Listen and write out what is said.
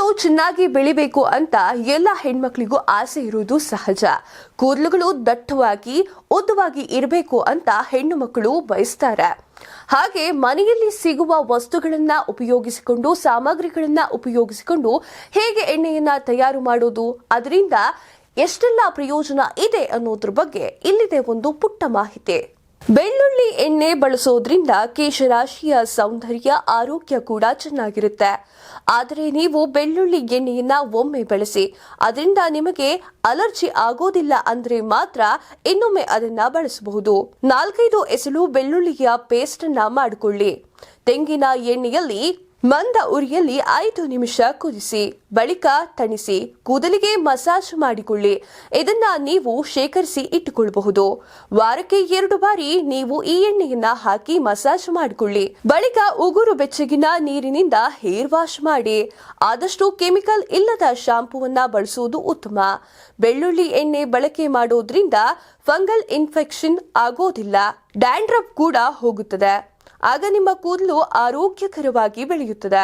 ಕೂದಲು ಚೆನ್ನಾಗಿ ಬೆಳಿಬೇಕು ಅಂತ ಎಲ್ಲ ಹೆಣ್ಮಕ್ಳಿಗೂ ಆಸೆ ಇರುವುದು ಸಹಜ. ಕೂದಲುಗಳು ದಟ್ಟವಾಗಿ ಉದ್ದವಾಗಿ ಇರಬೇಕು ಅಂತ ಹೆಣ್ಣು ಮಕ್ಕಳು ಬಯಸ್ತಾರೆ. ಹಾಗೆ ಮನೆಯಲ್ಲಿ ಸಿಗುವ ವಸ್ತುಗಳನ್ನ ಉಪಯೋಗಿಸಿಕೊಂಡು ಸಾಮಗ್ರಿಗಳನ್ನ ಉಪಯೋಗಿಸಿಕೊಂಡು ಹೇಗೆ ಎಣ್ಣೆಯನ್ನ ತಯಾರು ಮಾಡೋದು, ಅದರಿಂದ ಎಷ್ಟೆಲ್ಲ ಪ್ರಯೋಜನ ಇದೆ ಅನ್ನೋದ್ರ ಬಗ್ಗೆ ಇಲ್ಲಿದೆ ಒಂದು ಪುಟ್ಟ ಮಾಹಿತಿ. ಬೆಳ್ಳುಳ್ಳಿ ಎಣ್ಣೆ ಬಳಸೋದ್ರಿಂದ ಕೇಶರಾಶಿಯ ಸೌಂದರ್ಯ ಆರೋಗ್ಯ ಕೂಡ ಚೆನ್ನಾಗಿರುತ್ತೆ. ಆದರೆ ನೀವು ಬೆಳ್ಳುಳ್ಳಿ ಎಣ್ಣೆಯನ್ನ ಒಮ್ಮೆ ಬಳಸಿ ಅದರಿಂದ ನಿಮಗೆ ಅಲರ್ಜಿ ಆಗೋದಿಲ್ಲ ಅಂದ್ರೆ ಮಾತ್ರ ಇನ್ನೊಮ್ಮೆ ಅದನ್ನ ಬಳಸಬಹುದು. 4-5 ಎಸಳು ಬೆಳ್ಳುಳ್ಳಿಯ ಪೇಸ್ಟ್ ಅನ್ನ ಮಾಡಿಕೊಳ್ಳಿ. ತೆಂಗಿನ ಎಣ್ಣೆಯಲ್ಲಿ ಮಂದ ಉರಿಯಲ್ಲಿ 5 ನಿಮಿಷ ಕುದಿಸಿ ಬಳಿಕ ತಣಿಸಿ ಕೂದಲಿಗೆ ಮಸಾಜ್ ಮಾಡಿಕೊಳ್ಳಿ. ಇದನ್ನ ನೀವು ಶೇಖರಿಸಿ ಇಟ್ಟುಕೊಳ್ಳಬಹುದು. ವಾರಕ್ಕೆ 2 ಬಾರಿ ನೀವು ಈ ಎಣ್ಣೆಯನ್ನ ಹಾಕಿ ಮಸಾಜ್ ಮಾಡಿಕೊಳ್ಳಿ. ಬಳಿಕ ಉಗುರು ಬೆಚ್ಚಗಿನ ನೀರಿನಿಂದ ಹೇರ್ ವಾಶ್ ಮಾಡಿ. ಆದಷ್ಟು ಕೆಮಿಕಲ್ ಇಲ್ಲದ ಶಾಂಪೂವನ್ನ ಬಳಸುವುದು ಉತ್ತಮ. ಬೆಳ್ಳುಳ್ಳಿ ಎಣ್ಣೆ ಬಳಕೆ ಮಾಡೋದ್ರಿಂದ ಫಂಗಲ್ ಇನ್ಫೆಕ್ಷನ್ ಆಗೋದಿಲ್ಲ. ಡ್ಯಾಂಡ್ರಫ್ ಕೂಡ ಹೋಗುತ್ತದೆ. ಆಗ ನಿಮ್ಮ ಕೂದಲು ಆರೋಗ್ಯಕರವಾಗಿ ಬೆಳೆಯುತ್ತದೆ.